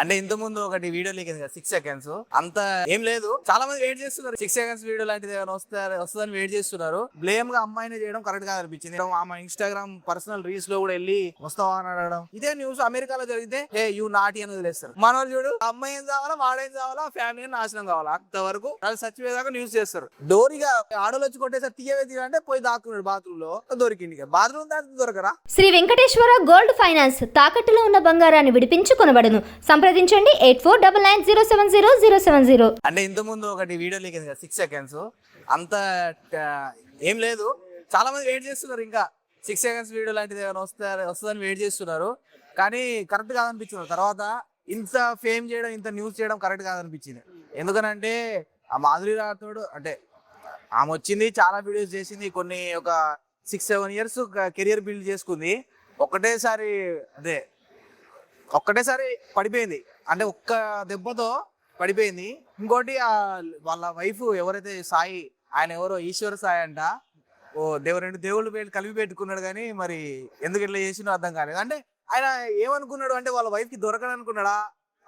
అంటే ఇంత ముందు ఒకటి వీడియో లీక్ అయింది కదా 6 సెకండ్స్, అంత ఏం లేదు. చాలా మంది వెయిట్ చేస్తున్నారు 6 సెకండ్స్ వీడియో లాంటిది ఏమైనా వస్తుందని వెయిట్ చేస్తున్నారు. బ్లేమ్ గా అమ్మాయిని చేయడం కరెక్ట్ గా అనిపించింది. ఆమె ఇన్స్టాగ్రామ్ పర్సనల్ రీల్స్ లో కూడా వెళ్ళి వస్తావా అని అడగడం. ఇదే న్యూస్ అమెరికాలో జరిగితే ఏ యూ నాటి అని వదిలేస్తారు. మన చూడు అమ్మాయి ఏం కావాలా, వాడేం కావాలా, ఫ్యామిలీ నాశనం కావాలా, అంతవరకు వాళ్ళు చచ్చిపోయేదాకా న్యూస్ చేస్తారు. డోరీగా ఆడోళ్ళు వచ్చి కొట్టేసారి తీయవే అంటే పోయి దాక్కున్నాడు బాత్రూమ్ లో, దొరికింది. బాత్రూమ్ దాకా దొరకరా? శ్రీ వెంకటేశ్వర గోల్డ్ ఫైనాన్స్ తాకట్టులో ఉన్న బంగారాన్ని విడిపించి కొనబడును. సంప్రదించండి 8499070070. అంటే ఇంత ముందు ఒకటి వీడియో లీక్ అయింది కదా 6 సెకండ్స్, అంత ఏం లేదు. చాలా మంది వెయిట్ చేస్తున్నారు ఇంకా 6 సెకండ్స్ వీడియో లాంటిది ఏమైనా వస్తుందని వెయిట్ చేస్తున్నారు. కానీ కరెక్ట్ కాదనిపించింది. తర్వాత ఇంత ఫేమ్ చేయడం, ఇంత న్యూస్ చేయడం కరెక్ట్ కాదనిపించింది. ఎందుకనంటే ఆ మాధురి రాథోడ్ అంటే ఆమె వచ్చింది, చాలా వీడియోస్ చేసింది, కొన్ని ఒక 6-7 ఇయర్స్ కెరియర్ బిల్డ్ చేసుకుంది. ఒక్కటేసారి పడిపోయింది. అంటే ఒక్క దెబ్బతో పడిపోయింది. ఇంకోటి వాళ్ళ వైఫ్ ఎవరైతే సాయి, ఆయన ఎవరో ఈశ్వర సాయి అంట, రెండు దేవుళ్ళు కలిపి పెట్టుకున్నాడు. కానీ మరి ఎందుకు ఇట్లా చేసినో అర్థం కాలేదు. అంటే ఆయన ఏమనుకున్నాడు అంటే వాళ్ళ వైఫ్ కి దొరకడనుకున్నాడా?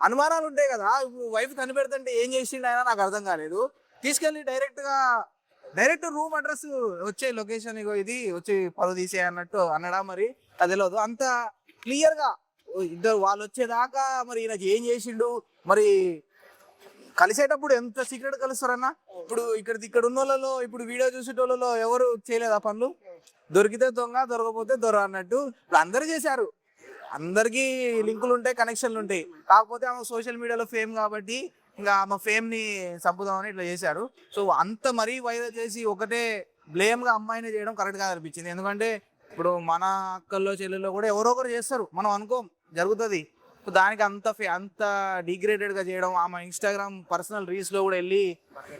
అనుమానాలు ఉంటాయి కదా. ఇప్పుడు వైఫ్ కనిపెడుతుంటే ఏం చేసిండు ఆయన నాకు అర్థం కాలేదు. తీసుకెళ్ళి డైరెక్ట్ రూమ్ అడ్రస్ వచ్చే లొకేషన్ ఇగో ఇది వచ్చి పరువు తీసే అన్నట్టు అన్నడా? మరి అది తెలియదు. అంత క్లియర్ గా ఇద్దరు వాళ్ళు వచ్చేదాకా మరి ఈయనకి ఏం చేసిండు, మరి కలిసేటప్పుడు ఎంత సీక్రెట్ కలుస్తారన్నా. ఇప్పుడు ఇక్కడ ఉన్న వాళ్ళలో, ఇప్పుడు వీడియో చూసేటోళ్ళలో ఎవరు చేయలేదు ఆ పనులు. దొరికితే దొంగ, దొరకపోతే దొర అన్నట్టు ఇప్పుడు అందరూ చేశారు. అందరికీ లింకులు ఉంటాయి, కనెక్షన్లు ఉంటాయి. కాకపోతే ఆమె సోషల్ మీడియాలో ఫేమ్ కాబట్టి ఇంకా ఆమె ఫేమ్ ని చంపుదామని ఇట్లా చేశారు. సో అంత మరీ వైరల్ చేసి ఒకటే బ్లేమ్ గా అమ్మాయిని చేయడం కరెక్ట్ గా అనిపించింది. ఎందుకంటే ఇప్పుడు మన అక్కల్లో చెల్లెల్లో కూడా ఎవరో ఒకరు చేస్తారు, మనం అనుకోం, జరుగుతుంది. దానికి అంత డిగ్రేడెడ్ గా చేయడం, ఆమె ఇన్స్టాగ్రామ్ పర్సనల్ రీల్స్ లో కూడా వెళ్ళి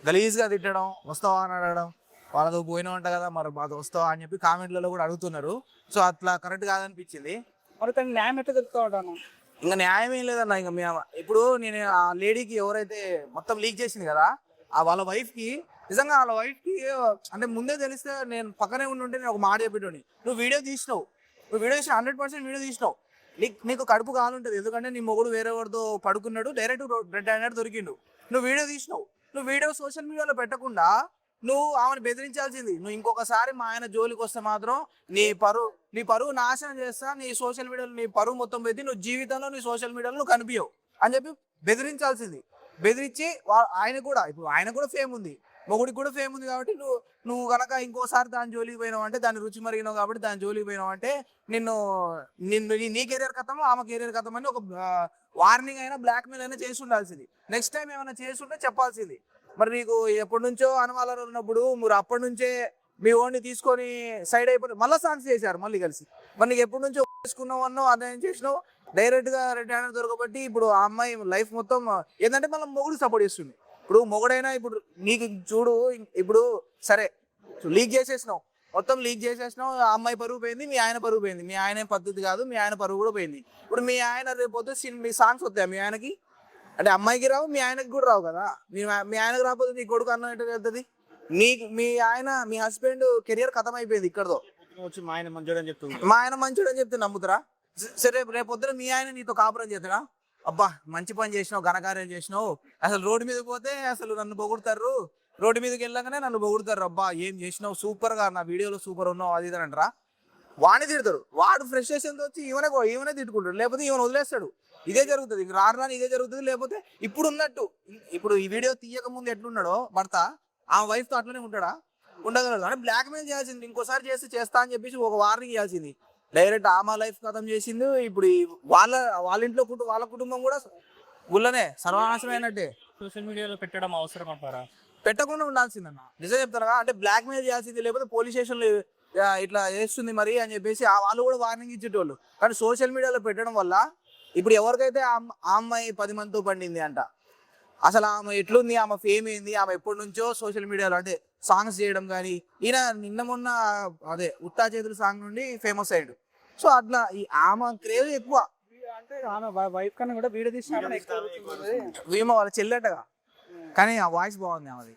గలీజ్ గా తిట్టడం, వస్తావా అని అడగడం, వాళ్ళతో పోయినా ఉంటా కదా మరి మాతో వస్తావా అని చెప్పి కామెంట్లలో కూడా అడుగుతున్నారు. సో అట్లా కరెక్ట్ కాదనిపించింది. మరి తన న్యాయం ఎట్లా తెలుసుకోవడాను? ఇంకా న్యాయం ఏం లేదన్న. ఇంకా మేము ఇప్పుడు నేను ఆ లేడీకి ఎవరైతే మొత్తం లీక్ చేసింది కదా, వాళ్ళ వైఫ్ కి నిజంగా వాళ్ళ వైఫ్ కి అంటే ముందే తెలిస్తే నేను పక్కనే ఉంటే నేను ఒక మాట చెప్పేటోని. నువ్వు వీడియో తీసినావు 100% వీడియో తీసినావు. నీకు కడుపు కాలుంటది. ఎందుకంటే నీ మొగుడు వేరే వాడితో పడుకున్నాడు, డైరెక్ట్ రెడ్ హ్యాండెడ్ దొరికిండు. నువ్వు వీడియో తీసినావు. నువ్వు వీడియో సోషల్ మీడియాలో పెట్టకుండా నువ్వు ఆమెను బెదిరించాల్సింది. నువ్వు ఇంకొకసారి మా ఆయన జోలికి వస్తే మాత్రం నీ పరువు నాశనం చేస్తా, నీ సోషల్ మీడియాలో నీ పరువు మొత్తం పెట్టి నువ్వు జీవితంలో నీ సోషల్ మీడియాలో నువ్వు కనిపించవు అని చెప్పి బెదిరించాల్సింది. బెదిరించి ఇప్పుడు ఆయన కూడా ఫేమ్ ఉంది, మొగుడికి కూడా ఫేమ్ ఉంది. కాబట్టి నువ్వు కనుక ఇంకోసారి దాని జోలికి పోయినావు అంటే, దాన్ని రుచి మరిగినావు కాబట్టి దాని జోలికి పోయినావు అంటే నిన్ను నీ కెరీర్ కథం, ఆమె కెరీర్ కథం అని ఒక వార్నింగ్ అయినా, బ్లాక్ మెయిల్ అయినా చేసి ఉండాల్సింది. నెక్స్ట్ టైం ఏమైనా చేస్తుంటే చెప్పాల్సింది. మరి నీకు ఎప్పటి నుంచో అనుమానాలు ఉన్నప్పుడు మీరు అప్పటి నుంచే మీ ఓన్ని తీసుకొని సైడ్ అయిపోయి మళ్ళీ సాంగ్స్ చేశారు మళ్ళీ కలిసి. మరి నీకు ఎప్పటి నుంచో చేసుకున్నావు అదేం చేసినావు, డైరెక్ట్ గా రెడ్ హ్యాండ్ దొరకబట్టి ఇప్పుడు ఆ అమ్మాయి లైఫ్ మొత్తం ఏంటంటే మళ్ళీ మొగుడు సపోర్ట్ చేస్తుంది. ఇప్పుడు మొగుడైనా ఇప్పుడు నీకు చూడు, ఇప్పుడు సరే లీక్ చేసేసినావు, మొత్తం లీక్ చేసేసినావు, ఆ అమ్మాయి పరువు పోయింది, మీ ఆయన పరువు పోయింది. మీ ఆయన పద్ధతి కాదు, మీ ఆయన పరువు కూడా పోయింది. ఇప్పుడు మీ ఆయన రేపు మీ సాంగ్స్ వస్తాయి మీ ఆయనకి, అంటే అమ్మాయికి రావు, మీ ఆయనకి కూడా రావు కదా. మీ ఆయనకు రాకపోతే నీ కొడుకు అన్నం ఎట్లా వెళ్తుంది? మీ హస్బెండ్ కెరియర్ ఖతం అయిపోయింది ఇక్కడతో. మా ఆయన మంచోడు అని చెప్తే నమ్ముతారా? సరే రేపు పొద్దున మీ ఆయన నీతో కాపురం చేస్తాడా? అబ్బా మంచి పని చేసినావు, ఘనకార్యం చేసినావు, అసలు రోడ్డు మీద పోతే అసలు నన్ను పొగుడతారు, రోడ్డు మీదకి వెళ్ళగానే నన్ను పొగుడతారు, అబ్బా ఏం చేసినావు, సూపర్ గా, నా వీడియోలో సూపర్ ఉన్నావు, అది ఇది అంటారా? వాడిని తిడతారు. వాడు ఫ్రస్ట్రేషన్ తో వచ్చి ఈవెనే తిట్టుకుంటాడు, లేకపోతే ఈవెన వదిలేస్తాడు. ఇదే జరుగుతుంది, రాను ఇదే జరుగుతుంది. లేకపోతే ఇప్పుడు ఉన్నట్టు, ఇప్పుడు ఈ వీడియో తీయక ముందు ఎట్లున్నాడో భర్త, ఆ వైఫ్ తో అట్లనే ఉంటాడా? ఉండగలదు. అంటే బ్లాక్ మెయిల్ చేయాల్సింది. ఇంకోసారి చేస్తా అని చెప్పేసి ఒక వార్నింగ్ ఇవ్వాల్సింది. డైరెక్ట్ ఆమె లైఫ్ ఖతం చేసింది. ఇప్పుడు వాళ్ళ ఇంట్లో వాళ్ళ కుటుంబం కూడా గుళ్ళనే సర్వనాశమైనట్టే. సోషల్ మీడియాలో పెట్టడం అవసరం అంటారా? పెట్టకుండా ఉండాల్సిందన్న. నిజం చెప్తారా? అంటే బ్లాక్ మెయిల్ చేయాల్సింది, లేకపోతే పోలీస్ స్టేషన్లో ఇట్లా చేస్తుంది మరి అని చెప్పేసి వాళ్ళు కూడా వార్నింగ్ ఇచ్చేటోళ్ళు. కానీ సోషల్ మీడియాలో పెట్టడం వల్ల ఇప్పుడు ఎవరికైతే ఆ అమ్మాయి 10 మందితో పండింది అంట, అసలు ఆమె ఎట్లుంది, ఆమె ఫేమ్ ఏంది, ఆమె ఎప్పటి నుంచో సోషల్ మీడియాలో అంటే సాంగ్స్ చేయడం కానీ, ఈయన నిన్న మొన్న ఉత్తా చేతుల సాంగ్ నుండి ఫేమస్ అయ్యాడు. సో అట్లా ఆమె క్రేజ్ ఎక్కువ. అంటే ఆమె వైఫ్ కన్నా కూడా వీడియో తీసిన వాళ్ళ చెల్లెటగా, కానీ ఆ వాయిస్ బాగుంది ఆమెది.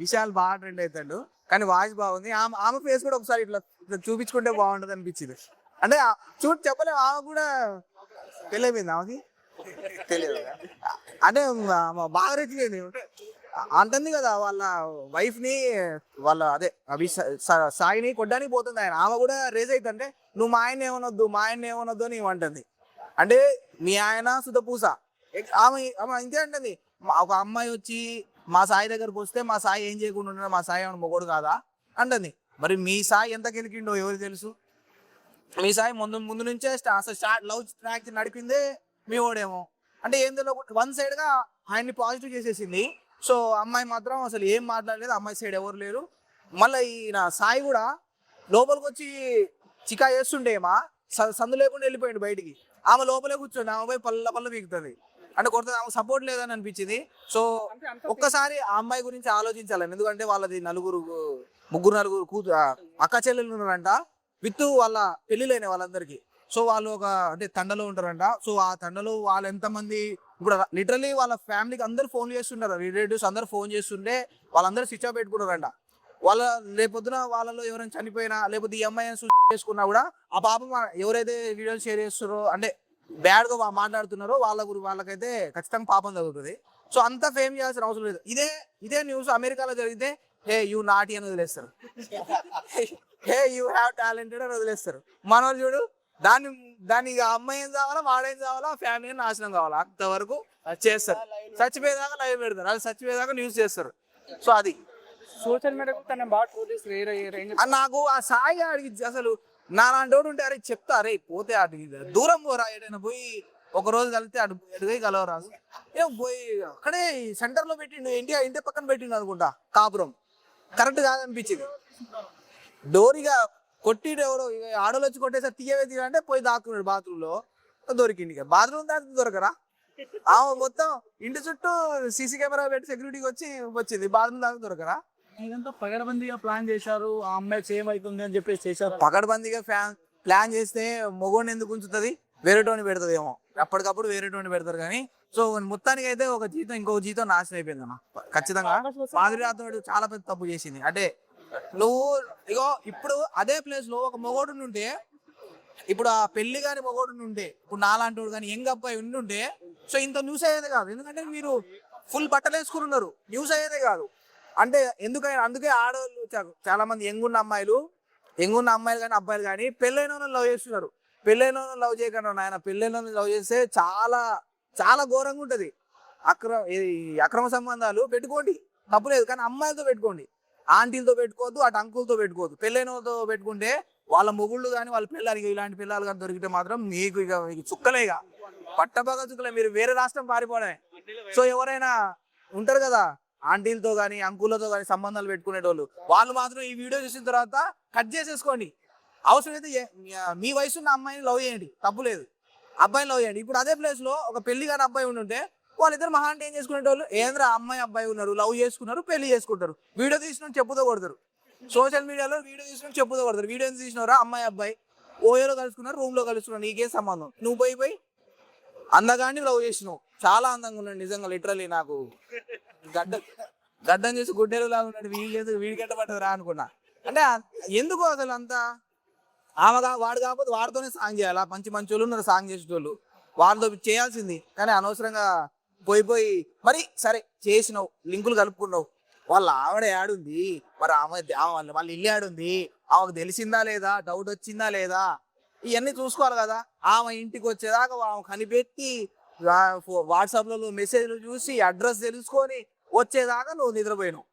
విశాల్ బాగా ట్రెండ్ అవుతాడు, కానీ వాయిస్ బాగుంది. ఆమె ఫేస్ కూడా ఒకసారి ఇట్లా చూపించుకుంటే బాగుంటది అనిపించింది. అంటే చూడు చెప్పలేము, ఆమె కూడా తెలియపోయింది ఆమెకి తెలియదు. అంటే బాగా రెచ్చిపోయింది. అంటుంది కదా వాళ్ళ వైఫ్ ని, వాళ్ళ అదే సాయిని కొట్టడానికి పోతుంది ఆయన. ఆమె కూడా రేజ్ అవుతుంటే నువ్వు మా ఆయన ఏమనొద్దు, మా ఆయన ఏమనొద్దు అని అంటుంది. అంటే మీ ఆయన సుధపూస. ఆమె ఆమె ఇంతే అంటుంది. ఒక అమ్మాయి వచ్చి మా సాయి దగ్గరకు వస్తే మా సాయి ఏం చేయకుండా ఉన్నాడు, మా సాయి ఏమైనా మొగోడు కాదా అంటుంది. మరి మీ సాయి ఎంత గెలికిండో ఎవరు తెలుసు. మీ సాయి ముందు ముందు నుంచే అసలు లవ్ ట్రాక్ నడిపిందే మీ ఓడేమో. అంటే ఏం తెలియదు, వన్ సైడ్ గా ఆయన్ని పాజిటివ్ చేసేసింది. సో అమ్మాయి మాత్రం అసలు ఏం మాట్లాడలేదు, అమ్మాయి సైడ్ ఎవరు లేరు. మళ్ళీ ఈయన సాయి కూడా లోపలికి వచ్చి చికా చేస్తుండేమా సందు లేకుండా వెళ్ళిపోయాడు బయటికి. ఆమె లోపలే కూర్చోండి, ఆమె పోయి పల్ల పల్ల పీకుతుంది. అంటే కొడుతుంది, ఆమె సపోర్ట్ లేదని అనిపించింది. సో ఒక్కసారి ఆ అమ్మాయి గురించి ఆలోచించాలని, ఎందుకంటే వాళ్ళది ముగ్గురు నలుగురు అక్క చెల్లెలు ఉన్నారంట విత్ వాళ్ళ పెళ్లిలైన వాళ్ళందరికీ. సో వాళ్ళు ఒక అంటే తండలో ఉంటారంట. సో ఆ తండలో వాళ్ళు ఎంతమంది ఇప్పుడు లిటరలీ వాళ్ళ ఫ్యామిలీకి అందరు ఫోన్ చేస్తుంటారు, రిలేటివ్స్ అందరు ఫోన్ చేస్తుంటే వాళ్ళందరూ స్విచ్ ఆఫ్ పెట్టుకున్నారంట. వాళ్ళ రేపొద్దున వాళ్ళలో ఎవరైనా చనిపోయినా లేకపోతే ఈ అమ్మాయి చేసుకున్నా కూడా ఆ పాపం ఎవరైతే వీడియోలు షేర్ చేస్తున్నారో అంటే బ్యాడ్ గా మాట్లాడుతున్నారో వాళ్ళకైతే ఖచ్చితంగా పాపం తగ్గుతుంది. సో అంతా ఫేమ్ చేయాల్సిన అవసరం లేదు. ఇదే న్యూస్ అమెరికాలో జరిగితే హే యూ నాటి అని వదిలేస్తారు, హే యూ హ్యావ్ టాలెంటెడ్ అని వదిలేస్తారు. మనోళ్ళు చూడు దాన్ని ఆ అమ్మాయి ఏం కావాలా, వాడేం కావాలా, ఫ్యామిలీ నాశనం కావాలా, అంతవరకు చేస్తారు. చచ్చిపోయేదాకా లైవ్ పెడతారు, అది చచ్చిపోయేదాకా న్యూస్ చేస్తారు. సో అది సోషల్ మీడియా తన బాగా ట్రోల్ నాకు ఆ సాయి అడిగి అసలు నాలాంటి వాడు ఉంటే అరే చెప్తా, అరే పోతే అటు దూరం పోరా, ఏదైనా పోయి ఒక రోజు కలిస్తే అటు పోయి కలవరాదు. ఏం పోయి అక్కడే సెంటర్ లో పెట్టిండు, ఇంటి పక్కన పెట్టిండు అనుకుంటా కాపురం. కరెక్ట్ కాదనిపించింది. డోరిగా కొట్టిడు ఎవరో ఆడోళ్ళు వచ్చి కొట్టేసారి తీయవే అంటే పోయి దాక్కున్నాడు బాత్రూమ్ లో, దొరికింది. బాత్రూమ్ దాకా దొరకరా, ఆమె మొత్తం ఇంటి చుట్టూ సీసీ కెమెరా పెట్టి సెక్యూరిటీకి వచ్చింది, బాత్రూమ్ దాకా దొరకరా. ఇదంతా పగడబందీగా ప్లాన్ చేశారు, ఆ అమ్మాయి సేమ్ అవుతుంది అని చెప్పేసి చేశారు. పకడ్బందీగా ప్లాన్ చేస్తే మొగోడిని ఎందుకు ఉంచుతుంది, వేరేటోని పెడుతుంది ఏమో, అప్పటికప్పుడు వేరేటోని పెడతారు. కానీ సో మొత్తానికి అయితే ఒక జీతం ఇంకొక జీతం నాశనం అయిపోయింది అన్న. ఖచ్చితంగా మాధురి రాథోడ్ చాలా పెద్ద తప్పు చేసింది. అంటే నువ్వు ఇగో ఇప్పుడు అదే ప్లేస్ లో ఒక మొగోడు ఉంటే, ఇప్పుడు ఆ పెళ్లి కాని మొగోడు ఉంటే, ఇప్పుడు నాలాంటి వాడు కానీ యంగ్ అబ్బాయి ఉంటే సో ఇంత న్యూస్ అయ్యేదే కాదు. ఎందుకంటే మీరు ఫుల్ బట్టలు వేసుకుని ఉన్నారు, న్యూస్ అయ్యేదే కాదు. అంటే అందుకే ఆడవాళ్ళు చాలా మంది యంగున్న అమ్మాయిలు కానీ అబ్బాయిలు కానీ పెళ్ళైన వాళ్ళని లవ్ చేస్తున్నారు. పెళ్ళైన వాళ్ళని లవ్ చేయకుండా ఆయన పెళ్ళైన వాళ్ళని లవ్ చేస్తే చాలా చాలా ఘోరంగా ఉంటది. అక్రమ సంబంధాలు పెట్టుకోండి తప్పులేదు, కానీ అమ్మాయిలతో పెట్టుకోండి. ఆంటీలతో పెట్టుకోవద్దు, అటు అంకులతో పెట్టుకోవద్దు. పెళ్ళైన వాళ్ళతో పెట్టుకుంటే వాళ్ళ మొగుళ్ళు కానీ వాళ్ళ పిల్లలకి ఇలాంటి పిల్లలు కానీ దొరికితే మాత్రం మీకు చుక్కలే, ఇక పట్టపగ చుక్కలే, మీరు వేరే రాష్ట్రం పారిపోవడమే. సో ఎవరైనా ఉంటారు కదా ఆంటీలతో కానీ అంకులతో కానీ సంబంధాలు పెట్టుకునేటోళ్ళు, వాళ్ళు మాత్రం ఈ వీడియో చూసిన తర్వాత కట్ చేసేసుకోండి. అవసరమైతే మీ వయసు ఉన్న అమ్మాయిని లవ్ చేయండి, తప్పులేదు, అబ్బాయిని లవ్ చేయండి. ఇప్పుడు అదే ప్లేస్ లో ఒక పెళ్లి కానీ అబ్బాయి ఉంటే వాళ్ళిద్దరు మహా అంటే ఏం చేసుకునేటోళ్ళు, ఏంద్రా అమ్మాయి అబ్బాయి ఉన్నారు, లవ్ చేసుకున్నారు, పెళ్లి చేసుకుంటారు, వీడియో తీసిన చెప్పుతో కొడతారు. సోషల్ మీడియాలో వీడియో తీసుకుని చెప్పుతో కొడతారు. వీడియో తీసినవరా అమ్మాయి అబ్బాయి ఓయోలో కలుసుకున్నారు, రూమ్ లో కలుసుకున్నారు, నీకేం సంబంధం, నువ్వు పోయి అందగాన్ని లవ్ చేసినావు, చాలా అందంగా ఉన్నాడు నిజంగా. లిటరలీ నాకు గడ్డం చేసి గుడ్డెలు లాగా ఉన్నాడు, వీడి గడ్డ పట్టదురా అనుకున్నా. అంటే ఎందుకు అసలు అంతా వాడు కాకపోతే వాడితోనే సాంగ్ చేయాలా, మంచి వాళ్ళు ఉన్నారు సాంగ్ చేసేటోళ్ళు, వాళ్ళతో చేయాల్సింది. కానీ అనవసరంగా పోయి మరి సరే చేసినావు, లింకులు కలుపుకున్నావు, వాళ్ళ ఆవిడ యాడుంది, మరి వాళ్ళ ఇల్లు యాడుంది, ఆమెకు తెలిసిందా లేదా, డౌట్ వచ్చిందా లేదా, ఇవన్నీ చూసుకోవాలి కదా. ఆమె ఇంటికి వచ్చేదాకా ఆమె కనిపెట్టి వాట్సాప్ లో మెసేజ్లు చూసి అడ్రస్ తెలుసుకొని వచ్చేదాకా నువ్వు నిద్రపోయినావు.